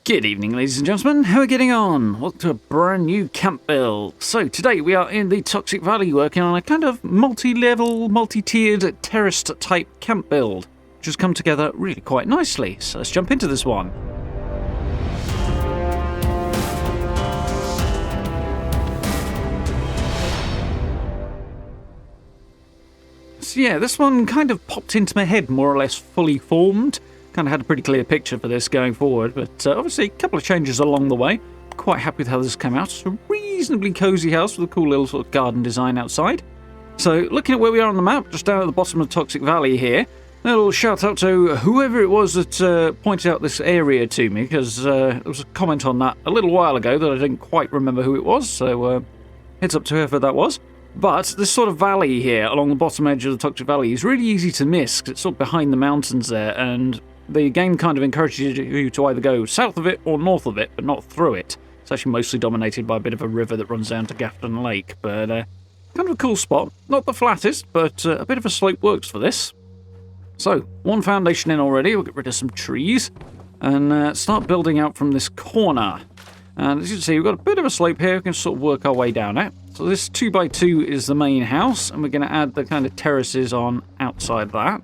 Good evening, ladies and gentlemen. How are we getting on? Welcome to a brand new camp build. So today we are in the Toxic Valley working on a kind of multi-level, multi-tiered, terraced type camp build, which has come together really quite nicely. So let's jump into this one. So yeah, this one kind of popped into my head more or less fully formed. Kind of had a pretty clear picture for this going forward, but obviously a couple of changes along the way. Quite happy with how this came out. It's a reasonably cozy house with a cool little sort of garden design outside. So looking at where we are on the map, just down at the bottom of the Toxic Valley here, a little shout out to whoever it was that pointed out this area to me, because there was a comment on that a little while ago that I didn't quite remember who it was, so heads up to whoever that was. But this sort of valley here along the bottom edge of the Toxic Valley is really easy to miss, because it's sort of behind the mountains there, and the game kind of encourages you to either go south of it or north of it, but not through it. It's actually mostly dominated by a bit of a river that runs down to Gafton Lake, but kind of a cool spot. Not the flattest, but a bit of a slope works for this. So, one foundation in already. We'll get rid of some trees and start building out from this corner. And as you can see, we've got a bit of a slope here. We can sort of work our way down it. So this 2x2 is the main house, and we're going to add the kind of terraces on outside that.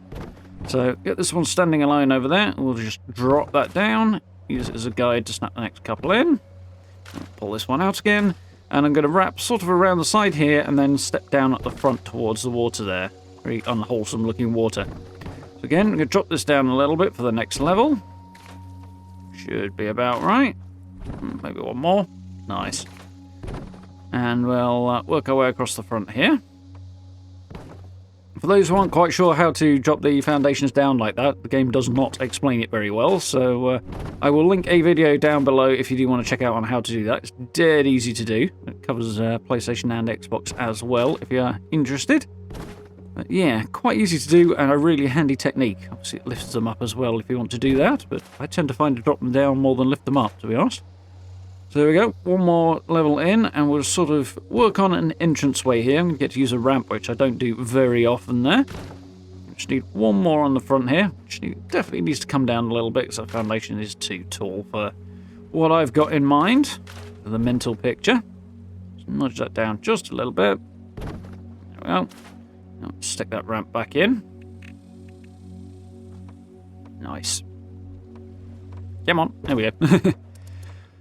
So get this one standing alone over there. We'll just drop that down. Use it as a guide to snap the next couple in. Pull this one out again. And I'm going to wrap sort of around the side here and then step down at the front towards the water there. Very unwholesome looking water. So again, I'm going to drop this down a little bit for the next level. Should be about right. Maybe one more. Nice. And we'll work our way across the front here. For those who aren't quite sure how to drop the foundations down like that, the game does not explain it very well, so I will link a video down below if you do want to check out on how to do that. It's dead easy to do. It covers PlayStation and Xbox as well, if you are interested. But yeah, quite easy to do and a really handy technique. Obviously it lifts them up as well if you want to do that, but I tend to find to drop them down more than lift them up, to be honest. So there we go, one more level in, and we'll sort of work on an entranceway here. I'm going to get to use a ramp, which I don't do very often there. Just need one more on the front here, which definitely needs to come down a little bit, because the foundation is too tall for what I've got in mind for the mental picture. Just nudge that down just a little bit. There we go. Now stick that ramp back in. Nice. Come on, there we go.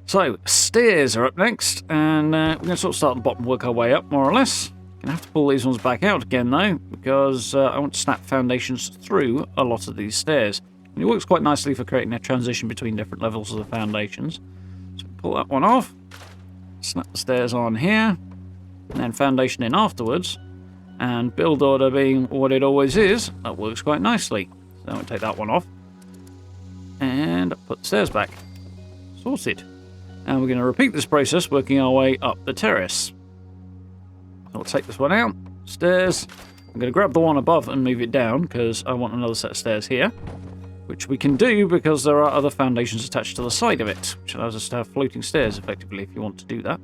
So, stairs are up next, and we're going to sort of start at the bottom and work our way up, more or less. Going to have to pull these ones back out again, though, because I want to snap foundations through a lot of these stairs. And it works quite nicely for creating a transition between different levels of the foundations. So, pull that one off, snap the stairs on here, and then foundation in afterwards. And build order being what it always is, that works quite nicely. So, I'm going to take that one off, and put the stairs back. Sorted. And we're going to repeat this process, working our way up the terrace. I'll take this one out, stairs. I'm going to grab the one above and move it down, because I want another set of stairs here. Which we can do, because there are other foundations attached to the side of it, which allows us to have floating stairs, effectively, if you want to do that.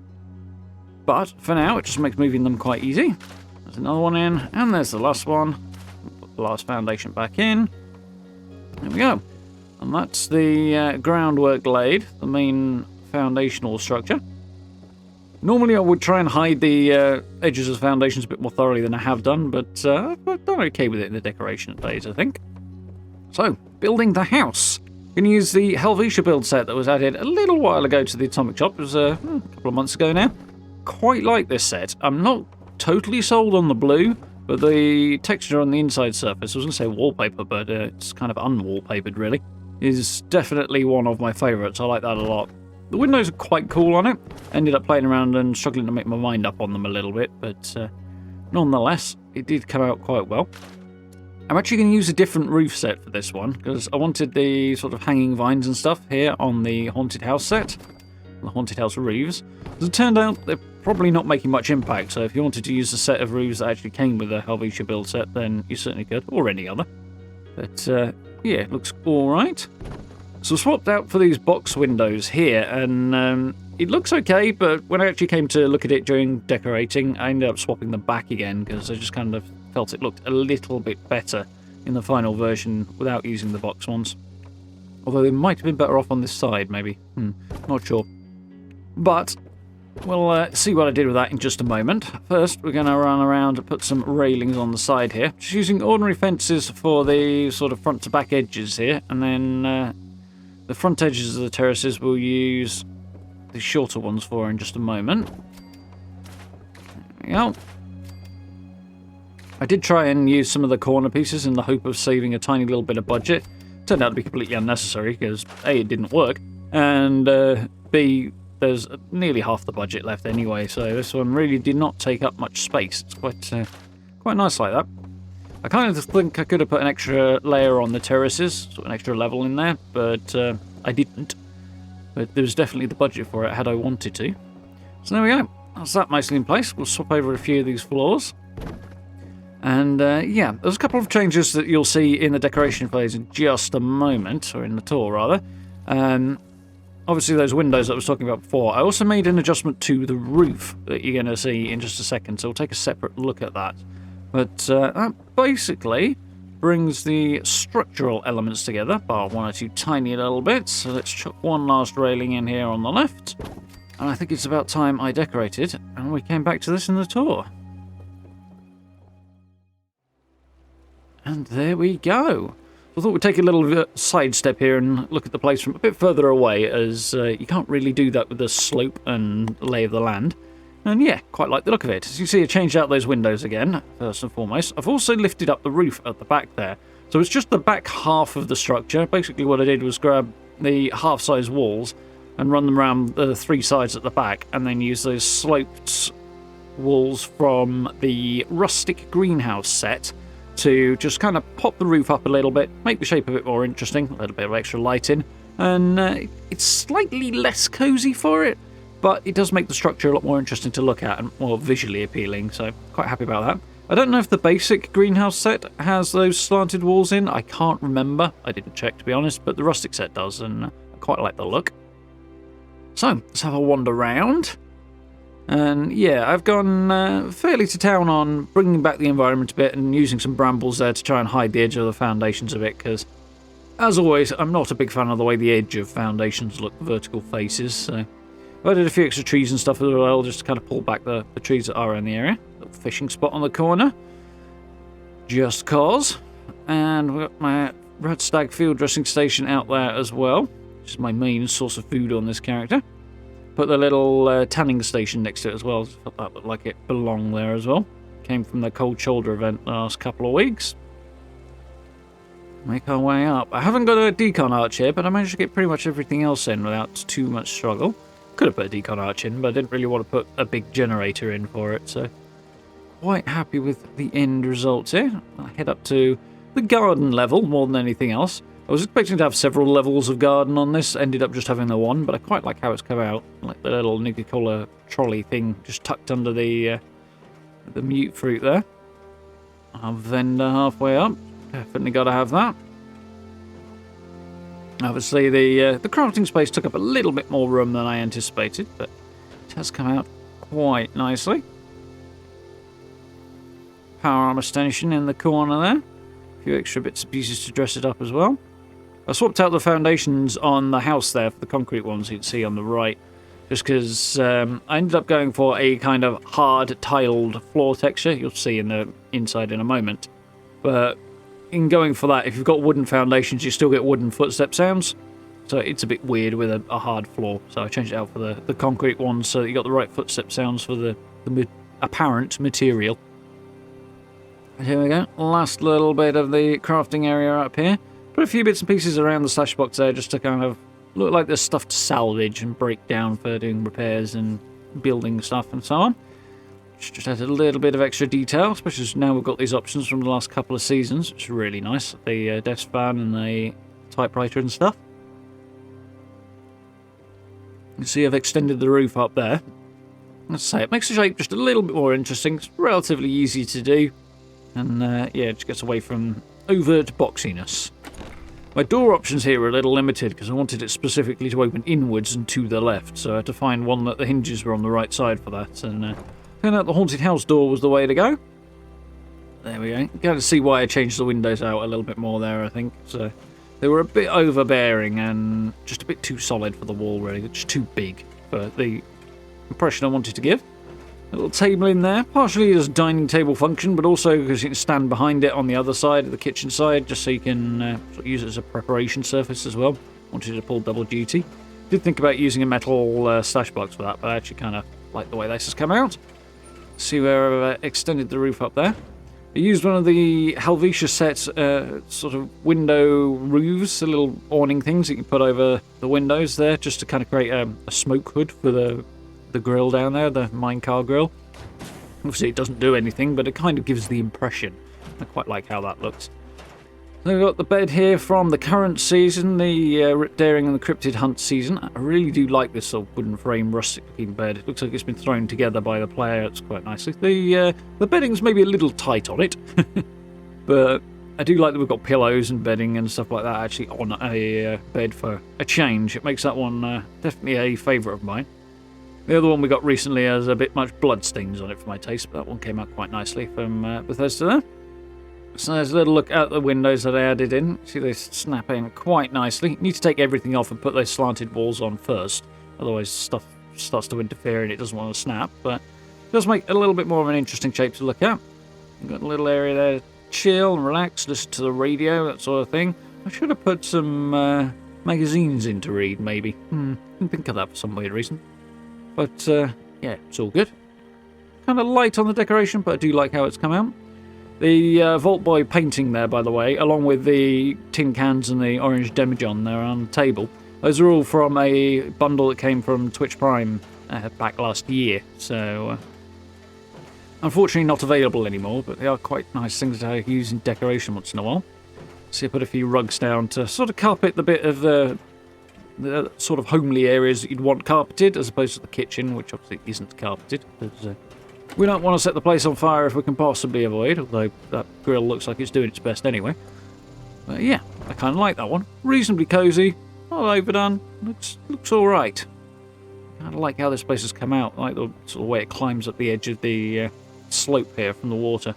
But, for now, it just makes moving them quite easy. There's another one in, and there's the last one. We'll put the last foundation back in. There we go. And that's the groundwork laid, the main foundational structure. Normally I would try and hide the edges of the foundations a bit more thoroughly than I have done, but I've done okay with it in the decoration phase, I think. So, building the house. I'm going to use the Helvetia build set that was added a little while ago to the Atomic Shop. It was a couple of months ago now. Quite like this set. I'm not totally sold on the blue, but the texture on the inside surface, I was going to say wallpaper, but it's kind of unwallpapered really, is definitely one of my favourites. I like that a lot. The windows are quite cool on it. Ended up playing around and struggling to make my mind up on them a little bit, but nonetheless, it did come out quite well. I'm actually going to use a different roof set for this one, because I wanted the sort of hanging vines and stuff here on the Haunted House set, the Haunted House roofs. As it turned out, they're probably not making much impact, so if you wanted to use a set of roofs that actually came with the Helvetia build set, then you certainly could, or any other. But yeah, it looks alright. So I swapped out for these box windows here, and it looks okay, but when I actually came to look at it during decorating, I ended up swapping them back again, because I just kind of felt it looked a little bit better in the final version without using the box ones. Although they might have been better off on this side, maybe. Not sure. But we'll see what I did with that in just a moment. First, we're going to run around and put some railings on the side here. Just using ordinary fences for the sort of front to back edges here. And then the front edges of the terraces we'll use the shorter ones for in just a moment. There we go. I did try and use some of the corner pieces in the hope of saving a tiny little bit of budget. Turned out to be completely unnecessary because A, it didn't work, and B, there's nearly half the budget left anyway, so this one really did not take up much space. It's quite nice like that. I kind of think I could have put an extra layer on the terraces, sort of an extra level in there, but I didn't. But there was definitely the budget for it had I wanted to. So there we go. That's that mostly in place. We'll swap over a few of these floors. And yeah, there's a couple of changes that you'll see in the decoration phase in just a moment, or in the tour rather. Obviously those windows that I was talking about before. I also made an adjustment to the roof that you're going to see in just a second, so we'll take a separate look at that. But that basically brings the structural elements together, bar one or two tiny little bits. So let's chuck one last railing in here on the left. And I think it's about time I decorated, and we came back to this in the tour. And there we go. I thought we'd take a little sidestep here and look at the place from a bit further away, as you can't really do that with the slope and lay of the land. And yeah, quite like the look of it. As you see, I changed out those windows again, first and foremost. I've also lifted up the roof at the back there. So it's just the back half of the structure. Basically what I did was grab the half-size walls and run them around the three sides at the back, and then use those sloped walls from the rustic greenhouse set to just kind of pop the roof up a little bit, make the shape a bit more interesting, a little bit of extra light in, and it's slightly less cozy for it, but it does make the structure a lot more interesting to look at and more visually appealing, so quite happy about that. I don't know if the basic greenhouse set has those slanted walls in, I can't remember, I didn't check to be honest, but the rustic set does, and I quite like the look. So, let's have a wander round. And yeah, I've gone fairly to town on bringing back the environment a bit and using some brambles there to try and hide the edge of the foundations a bit, because, as always, I'm not a big fan of the way the edge of foundations look, vertical faces, so I did a few extra trees and stuff as well, just to kind of pull back the trees that are in the area. Little fishing spot on the corner, just cause. And we've got my red stag field dressing station out there as well, which is my main source of food on this character. Put the little tanning station next to it as well. Felt that looked like it belonged there as well. Came from the cold shoulder event the last couple of weeks. Make our way up. I haven't got a decon arch here, but I managed to get pretty much everything else in without too much struggle. Could have put a decon arch in, but I didn't really want to put a big generator in for it, so quite happy with the end result here. I'll head up to the garden level more than anything else. I was expecting to have several levels of garden on this, ended up just having the one, but I quite like how it's come out. Like the little Nuka-Cola trolley thing just tucked under the mute fruit there. Our vendor halfway up. Definitely got to have that. Obviously the crafting space took up a little bit more room than I anticipated, but it has come out quite nicely. Power armor station in the corner there. A few extra bits and pieces to dress it up as well. I swapped out the foundations on the house there for the concrete ones you can see on the right, just because I ended up going for a kind of hard tiled floor texture. You'll see in the inside in a moment. But in going for that, if you've got wooden foundations, you still get wooden footstep sounds. So it's a bit weird with a hard floor. So I changed it out for the concrete ones so that you got the right footstep sounds for the apparent material. And here we go. Last little bit of the crafting area up here. Put a few bits and pieces around the stash box there just to kind of look like there's stuff to salvage and break down for doing repairs and building stuff and so on. Just add a little bit of extra detail, especially as now we've got these options from the last couple of seasons, which is really nice. The desk fan and the typewriter and stuff. You can see I've extended the roof up there. Let's say it makes the shape just a little bit more interesting. It's relatively easy to do. And yeah, it just gets away from overt boxiness. My door options here are a little limited because I wanted it specifically to open inwards and to the left, so I had to find one that the hinges were on the right side for that, and turned out the haunted house door was the way to go. There we go. You can see why I changed the windows out a little bit more there, I think. So They were a bit overbearing and just a bit too solid for the wall, really. They're just too big for the impression I wanted to give. A little table in there, partially as dining table function, but also because you can stand behind it on the other side, of the kitchen side, just so you can sort of use it as a preparation surface as well. Wanted to pull double duty. Did think about using a metal stash box for that, but I actually kind of like the way this has come out. See where I've extended the roof up there. I used one of the Helvetia set sort of window roofs, the little awning things that you put over the windows there, just to kind of create a smoke hood for the grill down there, the minecar grill. Obviously it doesn't do anything, but it kind of gives the impression. I quite like how that looks. So we've got the bed here from the current season, the Rip Daring and the Cryptid Hunt season. I really do like this sort of wooden frame, rustic looking bed. It looks like it's been thrown together by the player. It's quite nicely. The bedding's maybe a little tight on it, but I do like that we've got pillows and bedding and stuff like that actually on a bed for a change. It makes that one definitely a favourite of mine. The other one we got recently has a bit much bloodstains on it for my taste, but that one came out quite nicely from Bethesda there. So there's a little look out the windows that I added in. See, they snap in quite nicely. You need to take everything off and put those slanted walls on first. Otherwise, stuff starts to interfere and it doesn't want to snap. But it does make a little bit more of an interesting shape to look at. You've got a little area there to chill and relax, listen to the radio, that sort of thing. I should have put some magazines in to read, maybe. Didn't think of that for some weird reason. But, yeah, it's all good. Kind of light on the decoration, but I do like how it's come out. The Vault Boy painting there, by the way, along with the tin cans and the orange demijohn there on the table, those are all from a bundle that came from Twitch Prime back last year. So, unfortunately not available anymore, but they are quite nice things to use in decoration once in a while. So I put a few rugs down to sort of carpet the bit of the sort of homely areas that you'd want carpeted, as opposed to the kitchen, which obviously isn't carpeted. Because, we don't want to set the place on fire if we can possibly avoid, although that grill looks like it's doing its best anyway. But yeah, I kind of like that one. Reasonably cosy, not overdone, looks alright. I kind of like how this place has come out, I like the sort of way it climbs up the edge of the slope here from the water.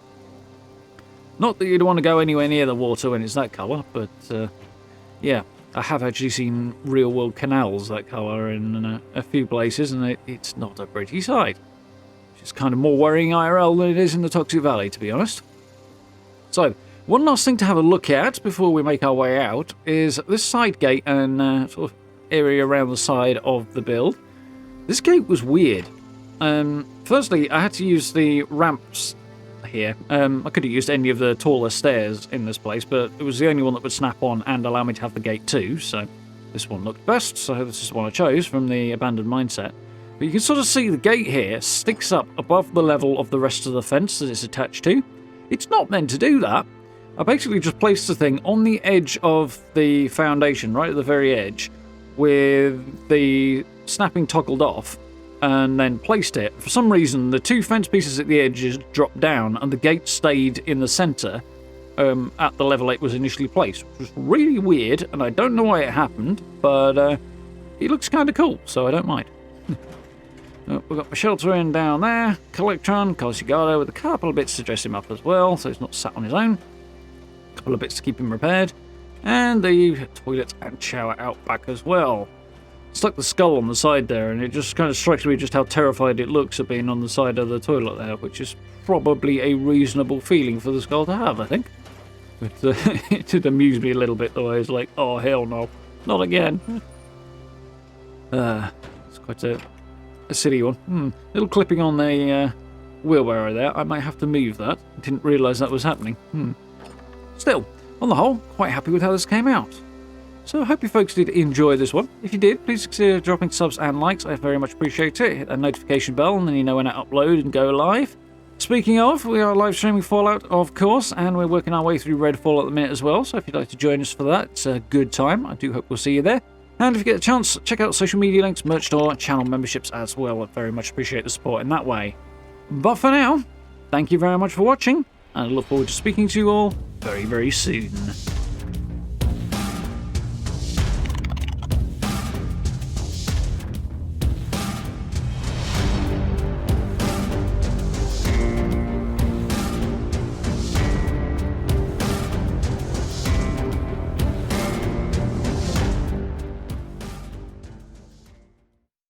Not that you'd want to go anywhere near the water when it's that colour, but yeah, I have actually seen real-world canals that colour in a few places, and it's not a pretty sight. It's kind of more worrying IRL than it is in the Toxic Valley, to be honest. So, one last thing to have a look at before we make our way out is this side gate and sort of area around the side of the build. This gate was weird. Firstly, I had to use the ramps here. I could have used any of the taller stairs in this place, but it was the only one that would snap on and allow me to have the gate too, so this one looked best, so this is the one I chose from the Abandoned Mindset. But you can sort of see the gate here sticks up above the level of the rest of the fence that it's attached to. It's not meant to do that. I basically just placed the thing on the edge of the foundation, right at the very edge, with the snapping toggled off, and then placed it. For some reason, the two fence pieces at the edges dropped down, and the gate stayed in the centre at the level it was initially placed, which was really weird, and I don't know why it happened, but it looks kind of cool, so I don't mind. We've got my shelter in down there, Collectron, Cosigato with a couple of bits to dress him up as well, so he's not sat on his own. A couple of bits to keep him repaired, and the toilet and shower out back as well. Stuck the skull on the side there, and it just kind of strikes me just how terrified it looks at being on the side of the toilet there, which is probably a reasonable feeling for the skull to have, I think. But it did amuse me a little bit, the way it's like, oh hell no, not again. It's quite a silly one. Little clipping on the wheelbarrow there. I might have to move that. I didn't realise that was happening. Still, on the whole, quite happy with how this came out. So I hope you folks did enjoy this one. If you did, please consider dropping subs and likes. I very much appreciate it. Hit that notification bell and then you know when I upload and go live. Speaking of, we are live streaming Fallout, of course, and we're working our way through Redfall at the minute as well. So if you'd like to join us for that, it's a good time. I do hope we'll see you there. And if you get a chance, check out social media links, merch store, channel memberships as well. I very much appreciate the support in that way. But for now, thank you very much for watching, and I look forward to speaking to you all very, very soon.